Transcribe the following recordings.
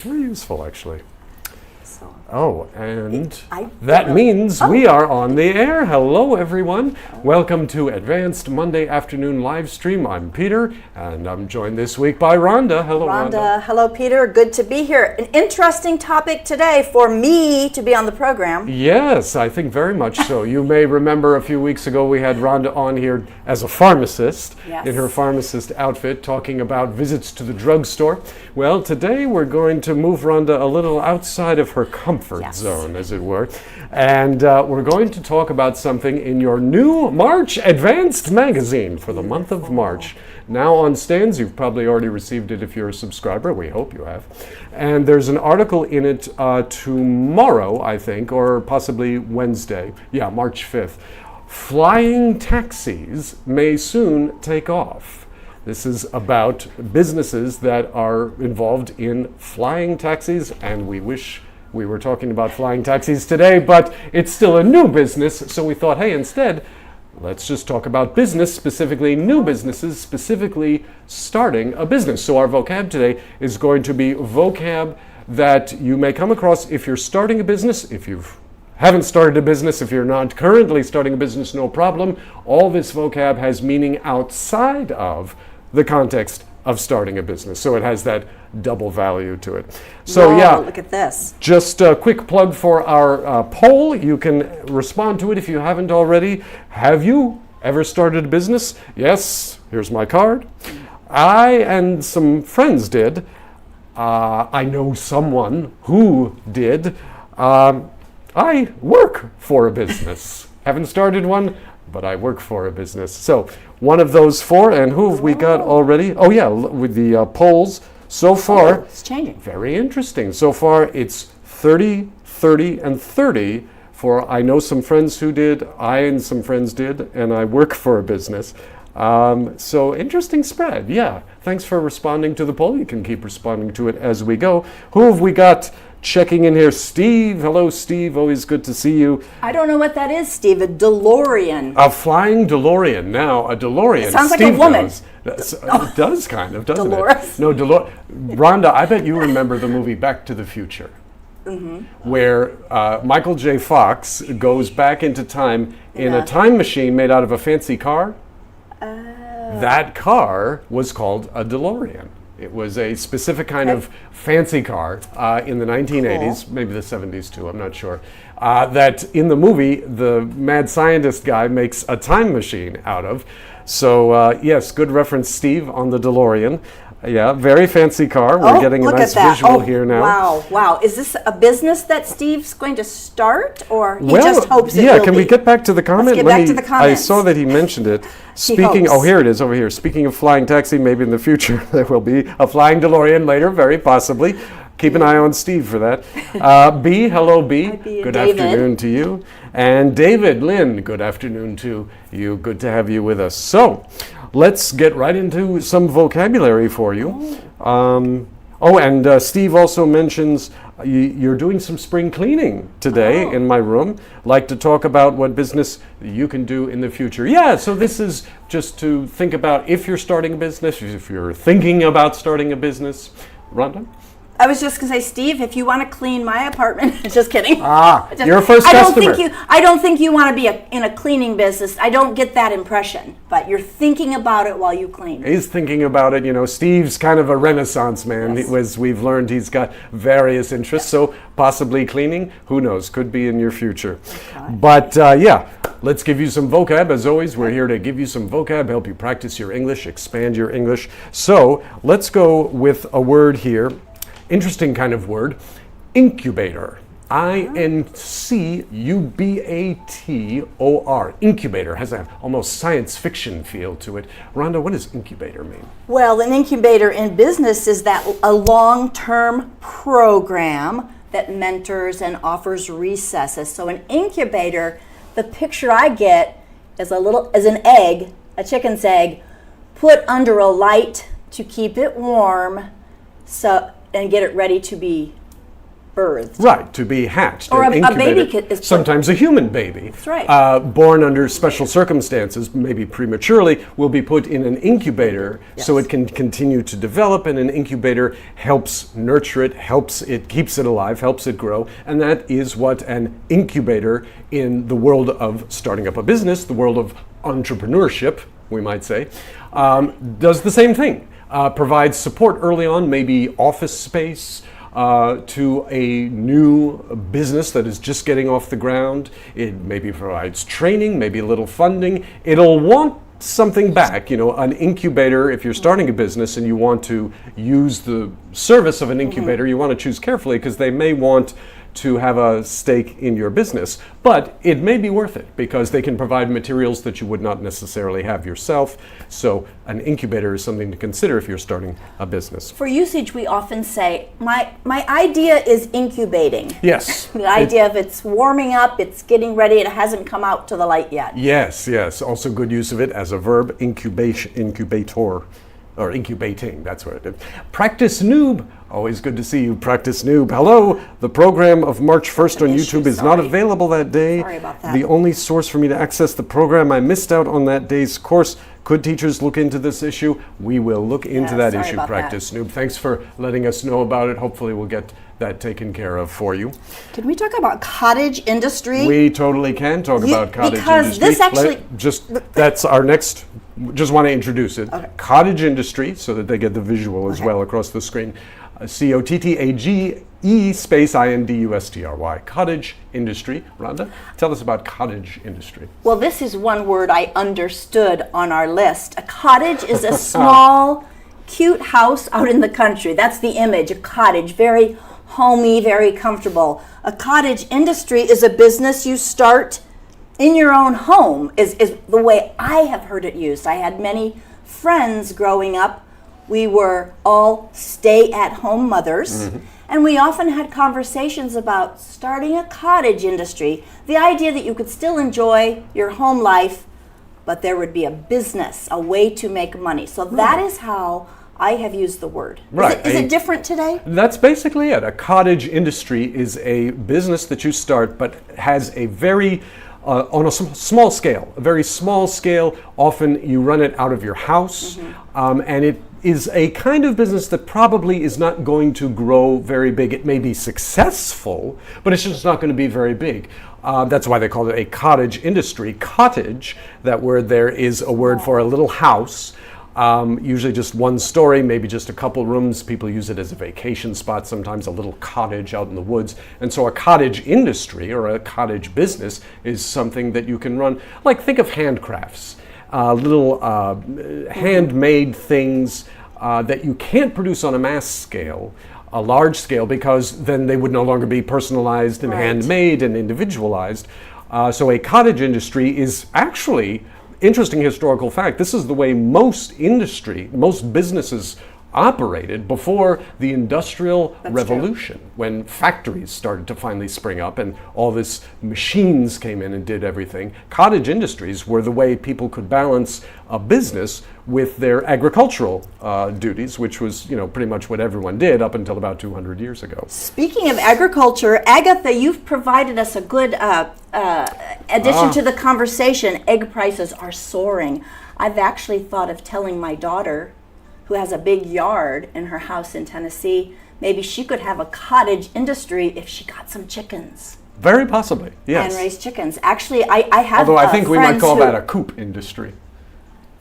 Very useful, actually. So, that means we are on the air. Hello, everyone. Welcome to Advanced Monday Afternoon Live Stream. I'm Peter, and I'm joined this week by Rhonda. Hello, Rhonda. Hello, Peter. Good to be here. An interesting topic today for me to be on the program. Yes, I think very much so. You may remember a few weeks ago we had Rhonda on here as a pharmacist in her pharmacist outfit talking about visits to the drugstore. Well, today we're going to move Rhonda a little outside of her comfort zone, as it were. And we're going to talk about something in your new March Advanced magazine for the month of March. Now on stands, you've probably already received it if you're a subscriber. We hope you have. And there's an article in it tomorrow, I think, or possibly Wednesday. Yeah, March 5th. Flying taxis may soon take off. This is about businesses that are involved in flying taxis, and we wish we were talking about flying taxis today, but it's still a new business, so we thought, hey, instead, let's just talk about business, specifically new businesses, specifically starting a business. So our vocab today is going to be vocab that you may come across if you're starting a business, if you haven't started a business, if you're not currently starting a business, no problem. All this vocab has meaning outside of the context of starting a business. So it has that double value to it. So look at this. Just a quick plug for our poll. You can respond to it if you haven't already. Have you ever started a business? Yes, here's my card. I and some friends did. I know someone who did. I work for a business. Haven't started one, but I work for a business. So one of those four, and who have we got already? Oh yeah, with the polls so far. It's changing. Very interesting. So far it's 30, 30, and 30 for I know some friends who did, I and some friends did, and I work for a business. So interesting spread, yeah. Thanks for responding to the poll. You can keep responding to it as we go. Who have we got checking in here? Steve. Hello, Steve. Always good to see you. I don't know what that is, Steve. A DeLorean. A flying DeLorean. Now, a DeLorean. It sounds Steve like a woman. It does kind of, doesn't Dolores. it? No, Rhonda, I bet you remember the movie Back to the Future, where Michael J. Fox goes back into time in a time machine made out of a fancy car. That car was called a DeLorean. It was a specific kind of fancy car in the 1980s, maybe the 70s too, I'm not sure, that in the movie, the mad scientist guy makes a time machine out of. So yes, good reference, Steve, on the DeLorean. Yeah, very fancy car. We're getting a nice visual here now. Wow. Is this a business that Steve's going to start, or he just hopes it will be? Can we get back to the comment? Let's get back to the comments. I saw that he mentioned it. Speaking, here it is over here. Speaking of flying taxi, maybe in the future there will be a flying DeLorean later, very possibly. Keep an eye on Steve for that. B, hello B. Hi, B. Good David. afternoon to you. And David, Lynn, good afternoon to you. Good to have you with us. So, let's get right into some vocabulary for you. And Steve also mentions you're doing some spring cleaning today in my room. Like to talk about what business you can do in the future. Yeah, so this is just to think about if you're starting a business, if you're thinking about starting a business. Rhonda? I was just going to say, Steve, if you want to clean my apartment, just kidding. You're a first customer. I don't think you want to be in a cleaning business. I don't get that impression, but you're thinking about it while you clean. He's thinking about it. You know, Steve's kind of a Renaissance man. As we've learned, he's got various interests. So possibly cleaning, who knows, could be in your future. Okay. But let's give you some vocab. As always, we're here to give you some vocab, help you practice your English, expand your English. So let's go with a word here. Interesting kind of word, incubator. I-N-C-U-B-A-T-O-R. Incubator has an almost science fiction feel to it. Rhonda, what does incubator mean? Well, an incubator in business is that a long-term program that mentors and offers recesses. So an incubator, the picture I get is an egg, a chicken's egg, put under a light to keep it warm, and get it ready to be birthed. Right, to be hatched. Or an a baby is sometimes a human baby. That's right. Born under special circumstances, maybe prematurely, will be put in an incubator so it can continue to develop, and an incubator helps nurture it, keeps it alive, helps it grow, and that is what an incubator in the world of starting up a business, the world of entrepreneurship, we might say, does the same thing. Provides support early on, maybe office space, to a new business that is just getting off the ground. It maybe provides training, maybe a little funding. It'll want something back. An incubator, if you're starting a business and you want to use the service of an incubator, you want to choose carefully because they may want to have a stake in your business, but it may be worth it because they can provide materials that you would not necessarily have yourself. So an incubator is something to consider if you're starting a business. For usage, we often say, my idea is incubating. Yes. The idea of it's warming up, it's getting ready, it hasn't come out to the light yet. Yes. Also good use of it as a verb, incubator. Or incubating, that's what it is. Practice Noob, always good to see you, Practice Noob. Hello, the program of March 1st on YouTube is not available that day. Sorry about that. The only source for me to access the program, I missed out on that day's course. Could teachers look into this issue? We will look into that issue, Practice Noob. Thanks for letting us know about it. Hopefully we'll get that taken care of for you. Can we talk about cottage industry? We totally can talk about cottage because industry. This actually... That's our next... Just want to introduce it. Okay. Cottage industry, so that they get the visual as well across the screen. COTTAGE space INDUSTRY. Cottage industry. Rhonda, tell us about cottage industry. Well, this is one word I understood on our list. A cottage is a small, cute house out in the country. That's the image, a cottage, very homey, very comfortable. A cottage industry is a business you start in your own home, is the way I have heard it used. I had many friends growing up. We were all stay-at-home mothers, and we often had conversations about starting a cottage industry, the idea that you could still enjoy your home life, but there would be a business, a way to make money. So that is how I have used the word. Right. Is it different today? That's basically it. A cottage industry is a business that you start, but has a very on a small scale, a very small scale. Often you run it out of your house, and it is a kind of business that probably is not going to grow very big. It may be successful, but it's just not going to be very big. That's why they call it a cottage industry. Cottage, that word there, is a word for a little house. Usually just one story, maybe just a couple rooms. People use it as a vacation spot, sometimes a little cottage out in the woods. And so a cottage industry or a cottage business is something that you can run. Like, think of handcrafts, little handmade things that you can't produce on a mass scale, a large scale, because then they would no longer be personalized and handmade and individualized. So a cottage industry is actually, interesting historical fact, this is the way most businesses operated before the Industrial Revolution, when factories started to finally spring up and all this machines came in and did everything. Cottage industries were the way people could balance a business with their agricultural duties, which was, pretty much what everyone did up until about 200 years ago. Speaking of agriculture, Agatha, you've provided us a good addition to the conversation. Egg prices are soaring. I've actually thought of telling my daughter, who has a big yard in her house in Tennessee, maybe she could have a cottage industry if she got some chickens. Very possibly, yes. And raise chickens. Actually, I have Although I think we might call that a coop industry.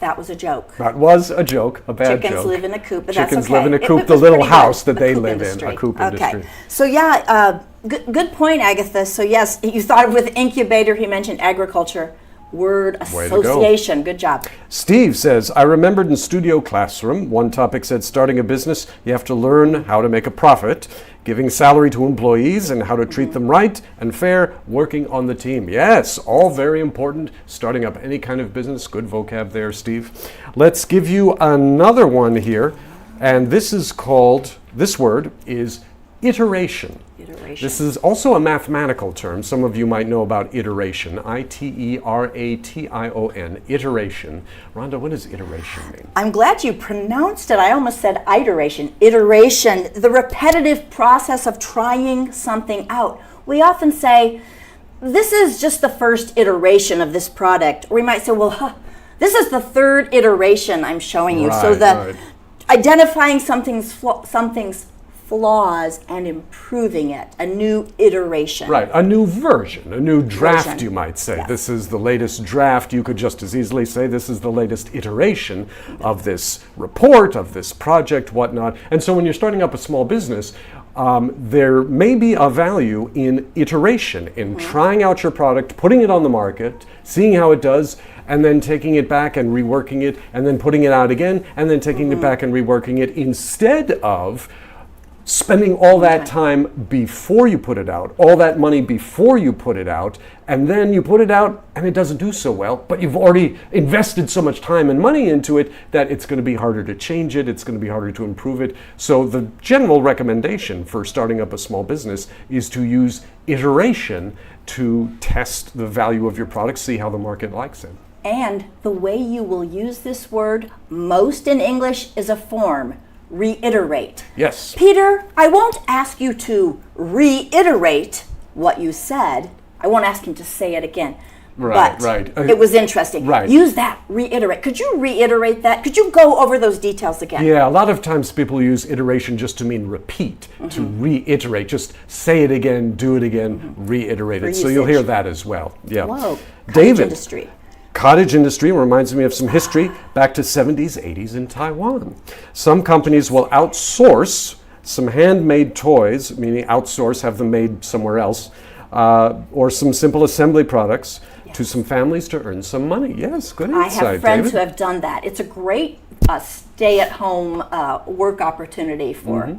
That was a joke. That was a joke, a bad joke. Chickens live in a coop, but Chickens that's okay. live in a coop, the little house that they live in, a coop industry. Okay, so good point, Agatha. So yes, you thought of with incubator, he mentioned agriculture. Word association. Good job. Steve says, I remembered in studio classroom, one topic said starting a business, you have to learn how to make a profit, giving salary to employees and how to treat them right and fair, working on the team. Yes, all very important. Starting up any kind of business. Good vocab there, Steve. Let's give you another one here. And this is called, this word is iteration. Iteration. This is also a mathematical term. Some of you might know about iteration. I-T-E-R-A-T-I-O-N. Iteration. Rhonda, what does iteration mean? I'm glad you pronounced it. I almost said iteration. Iteration, the repetitive process of trying something out. We often say, this is just the first iteration of this product. Or we might say, well, this is the third iteration I'm showing you. So identifying something's flaws and improving it, a new iteration. Right, a new version, a new draft, you might say. Yes. This is the latest draft. You could just as easily say this is the latest iteration of this report, of this project, whatnot. And so when you're starting up a small business, there may be a value in iteration, in trying out your product, putting it on the market, seeing how it does, and then taking it back and reworking it, and then putting it out again, and then taking it back and reworking it, instead of spending all that time before you put it out, all that money before you put it out, and then you put it out and it doesn't do so well, but you've already invested so much time and money into it that it's going to be harder to change it, it's going to be harder to improve it. So the general recommendation for starting up a small business is to use iteration to test the value of your product, see how the market likes it. And the way you will use this word most in English is a form. Reiterate. Yes. Peter, I won't ask you to reiterate what you said. I won't ask him to say it again. Right, but right. It was interesting. Right. Use that, reiterate. Could you reiterate that? Could you go over those details again? Yeah, a lot of times people use iteration just to mean repeat, to reiterate. Just say it again, do it again, reiterate it. So you'll hear that as well. Yeah. Whoa. David. Industry. Cottage industry reminds me of some history back to 70s, 80s in Taiwan. Some companies will outsource some handmade toys, meaning outsource, have them made somewhere else, or some simple assembly products to some families to earn some money. Yes, good insight, I have friends David. who have done that. It's a great stay-at-home work opportunity for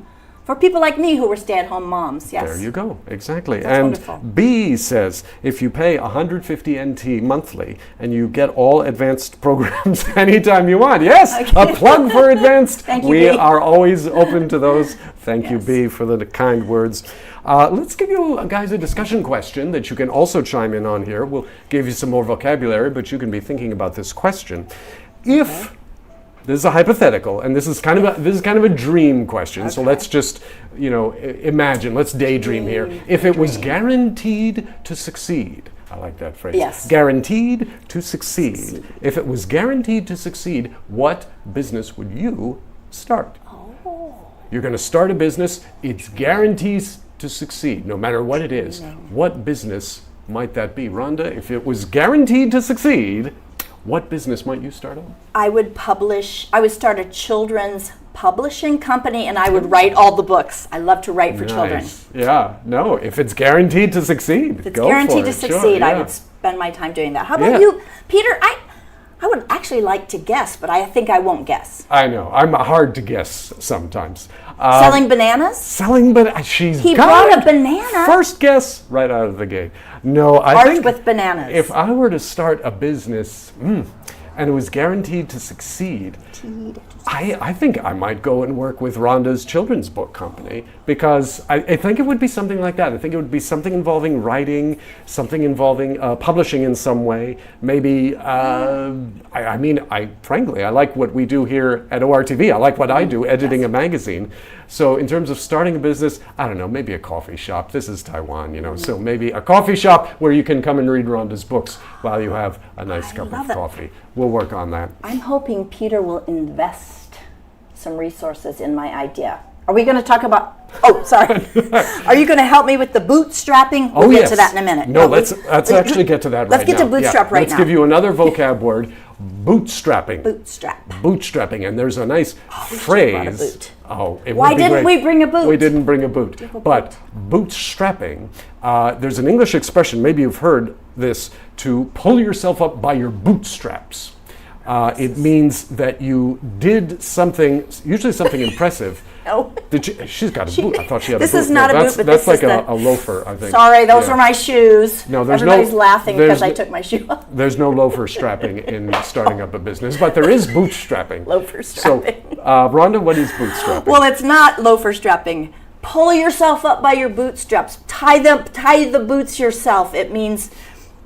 people like me who were stay-at-home moms. Yes. There you go, exactly. That's and wonderful. B says, if you pay 150 NT monthly and you get all advanced programs anytime you want. Yes, a plug for advanced. Thank you, we B. are always open to those. Thank you, B, for the kind words. Let's give you guys a discussion question that you can also chime in on here. We'll give you some more vocabulary, but you can be thinking about this question. If this is a hypothetical, and this is kind of a dream question. So let's just, imagine. Let's daydream here. If it was guaranteed to succeed, I like that phrase. Yes. Guaranteed to succeed. If it was guaranteed to succeed, what business would you start? You're going to start a business. It's guaranteed to succeed, no matter what it is. What business might that be, Rhonda? If it was guaranteed to succeed, what business might you start up? I would start a children's publishing company, and I would write all the books. I love to write for children. Yeah, no, if it's guaranteed to succeed, If it's go guaranteed for to it. succeed, Sure, I yeah. would spend my time doing that. How about you, Peter? I would actually like to guess, but I think I won't guess. I know, I'm hard to guess sometimes. Selling bananas? Selling, but He brought a banana. First guess right out of the gate. No, I Art think with bananas. if I were to start a business and it was guaranteed to succeed, I think I might go and work with Rhonda's children's book company, because I think it would be something like that. I think it would be something involving writing, something involving publishing in some way. Maybe, frankly, I like what we do here at ORTV. I like what I do, editing a magazine. So in terms of starting a business, I don't know, maybe a coffee shop. This is Taiwan, so maybe a coffee shop where you can come and read Rhonda's books while you have a nice cup of coffee. We'll work on that. I'm hoping Peter will invest some resources in my idea. Are we going to talk about, are you going to help me with the bootstrapping? We'll get to that in a minute. No, let's actually get to that right now. Let's get to bootstrap right now. Let's give you another vocab word, bootstrapping. Bootstrap. Bootstrapping, and there's a nice phrase. Why didn't we bring a boot? We didn't bring a boot. But bootstrapping, there's an English expression, maybe you've heard this, to pull yourself up by your bootstraps. It means that you did something, usually something impressive. Oh. She's got a boot. I thought she had a boot. This is not a boot, but that's this like is a loafer, I think. Sorry, those were my shoes. No, there's Everybody's laughing because I took my shoe off. There's no loafer strapping in starting up a business, but there is bootstrapping. Loafer strapping. So, Rhonda, what is bootstrapping? Well, it's not loafer strapping, pull yourself up by your bootstraps. Tie the boots yourself. It means,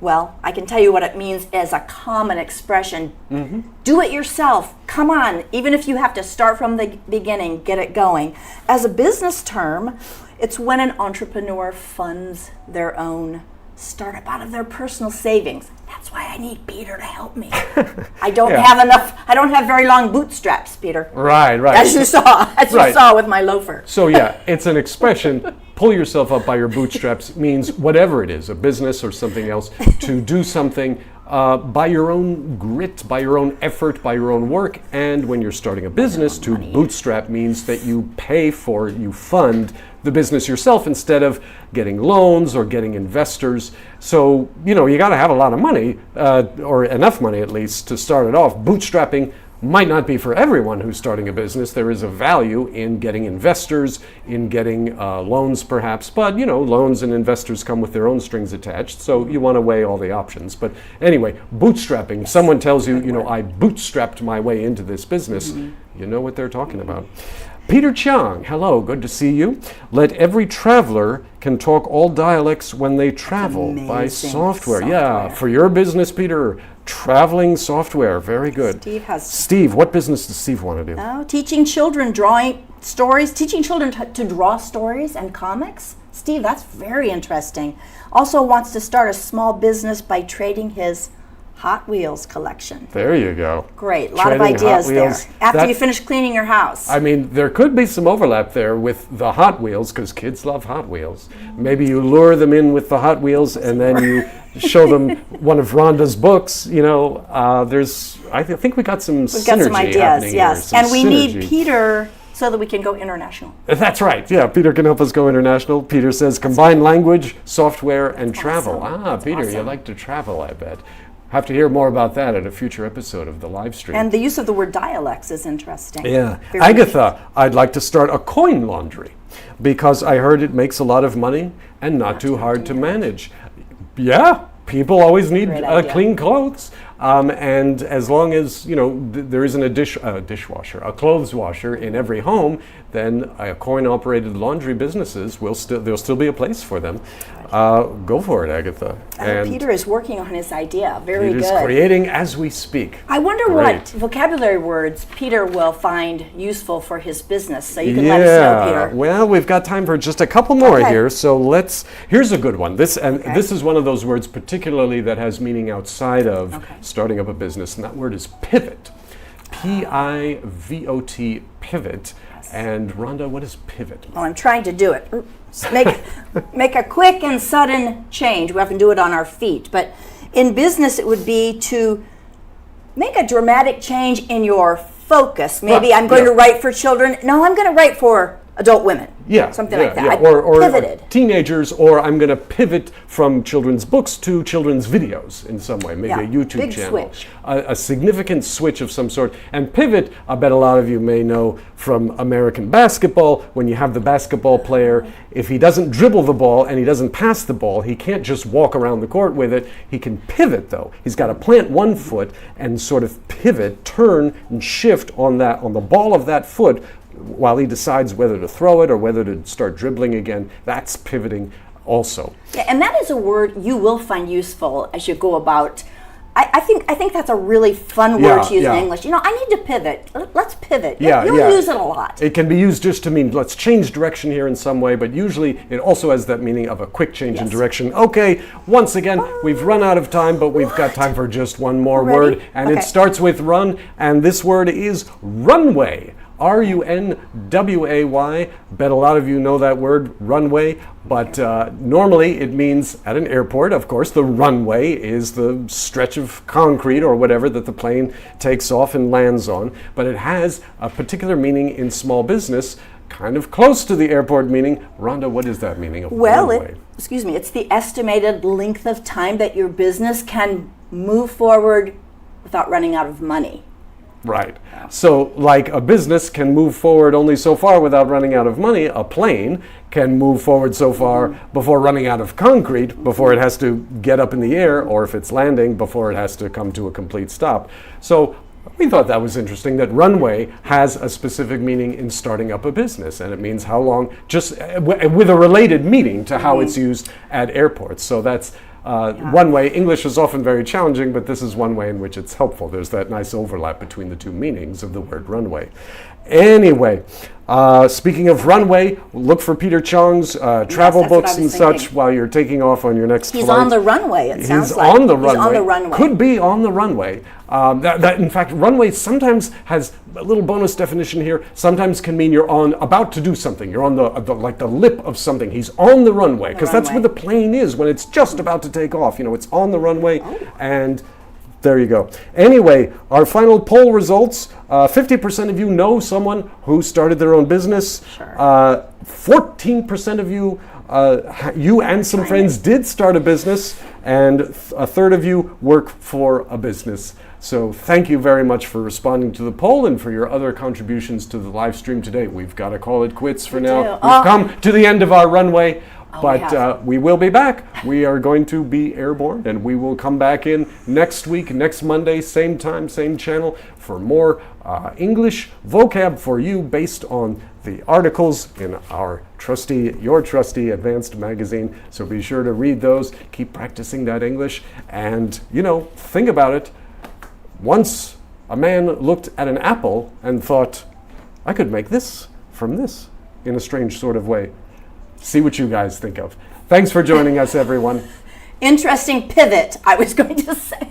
well, I can tell you what it means as a common expression. Mm-hmm. Do it yourself. Come on. Even if you have to start from the beginning, get it going. As a business term, it's when an entrepreneur funds their own startup out of their personal savings. That's why I need Peter to help me. I don't have enough. I don't have very long bootstraps, Peter. Right. As you saw with my loafer. So yeah, it's an expression. Pull yourself up by your bootstraps means whatever it is, a business or something else, to do something by your own grit, by your own effort, by your own work. And when you're starting a business, to bootstrap means that you fund the business yourself instead of getting loans or getting investors. So, you got to have a lot of money, or enough money at least, to start it off. Bootstrapping might not be for everyone who's starting a business. There is a value in getting investors, in getting loans perhaps, but loans and investors come with their own strings attached, so you want to weigh all the options. But anyway, bootstrapping, someone tells you, I bootstrapped my way into this business, you know what they're talking about. Peter Chiang, hello, good to see you. Let every traveler can talk all dialects when they travel by software. Yeah, for your business, Peter, traveling software, very good. Steve, what business does Steve want to do? Oh, teaching children drawing stories, teaching children to draw stories and comics. Steve, that's very interesting. Also wants to start a small business by trading his Hot Wheels collection. There you go. Great, a lot of ideas there. After you finish cleaning your house. I mean, there could be some overlap there with the Hot Wheels, because kids love Hot Wheels. Maybe you lure them in with the Hot Wheels and then you show them one of Rhonda's books. I think we got some synergy. We've got some ideas, yes. And we need Peter so that we can go international. That's right. Yeah, Peter can help us go international. Peter says combine language, software, and travel. Awesome. Peter, you like to travel, I bet. Have to hear more about that at a future episode of the live stream. And the use of the word dialects is interesting. Yeah. Agatha, I'd like to start a coin laundry because I heard it makes a lot of money and not too hard to manage. Yeah, people always need clean clothes. And as long as, there isn't a dishwasher, a clothes washer in every home, then coin-operated laundry businesses there'll still be a place for them. Go for it, Agatha. And Peter is working on his idea. Very good. He is creating as we speak. I wonder what vocabulary words Peter will find useful for his business. So you can let us know, Peter. Well, we've got time for just a couple more here. So here's a good one. This is one of those words particularly that has meaning outside of starting up a business, and that word is pivot. P-I-V-O-T, pivot. And Rhonda, what is pivot? Oh, I'm trying to do it. Make a quick and sudden change. We often do it on our feet. But in business, it would be to make a dramatic change in your focus. Maybe I'm going to write for children. No, I'm going to write for adult women. Something like that. Or teenagers, or I'm going to pivot from children's books to children's videos in some way, maybe a YouTube channel. Switch. A significant switch of some sort. And pivot, I bet a lot of you may know from American basketball, when you have the basketball player, if he doesn't dribble the ball and he doesn't pass the ball, he can't just walk around the court with it. He can pivot, though. He's got to plant one foot and sort of pivot, turn and shift on the ball of that foot while he decides whether to throw it or whether to start dribbling again. That's pivoting also. Yeah, and that is a word you will find useful as you go about. I think that's a really fun word to use in English. I need to pivot. Let's pivot. You'll use it a lot. It can be used just to mean let's change direction here in some way, but usually it also has that meaning of a quick change in direction. Okay, once again, we've run out of time, but we've got time for just one more word, and it starts with run, and this word is runway. R-U-N-W-A-Y. Bet a lot of you know that word, runway, but normally it means at an airport, of course, the runway is the stretch of concrete or whatever that the plane takes off and lands on, but it has a particular meaning in small business, kind of close to the airport meaning. Rhonda, what is that meaning of runway? It's the estimated length of time that your business can move forward without running out of money. Right. So like a business can move forward only so far without running out of money, a plane can move forward so far before running out of concrete, before it has to get up in the air, or if it's landing, before it has to come to a complete stop. So We thought that was interesting, that runway has a specific meaning in starting up a business, and it means how long, just with a related meaning to how it's used at airports. So that's one way. English is often very challenging, but this is one way in which it's helpful. There's that nice overlap between the two meanings of the word runway. Anyway, speaking of runway, look for Peter Chong's travel books and such while you're taking off on your next flight. He's on the runway, it sounds like. He's on the runway. Could be on the runway. In fact, runway sometimes has a little bonus definition here. Sometimes can mean you're about to do something. You're on the lip of something. He's on the runway, because that's where the plane is when it's just about to take off. You know, it's on the runway, and there you go. Anyway, our final poll results. 50% of you know someone who started their own business. Sure. 14% of you, you and some friends did start a business, and a third of you work for a business. So thank you very much for responding to the poll and for your other contributions to the live stream today. We've got to call it quits for now. We've come to the end of our runway. But we will be back. We are going to be airborne, and we will come back in next week, next Monday, same time, same channel, for more English vocab for you based on the articles in your trusty advanced magazine. So be sure to read those, keep practicing that English, and, think about it. Once a man looked at an apple and thought, I could make this from this, in a strange sort of way. See what you guys think of. Thanks for joining us, everyone. Interesting pivot, I was going to say.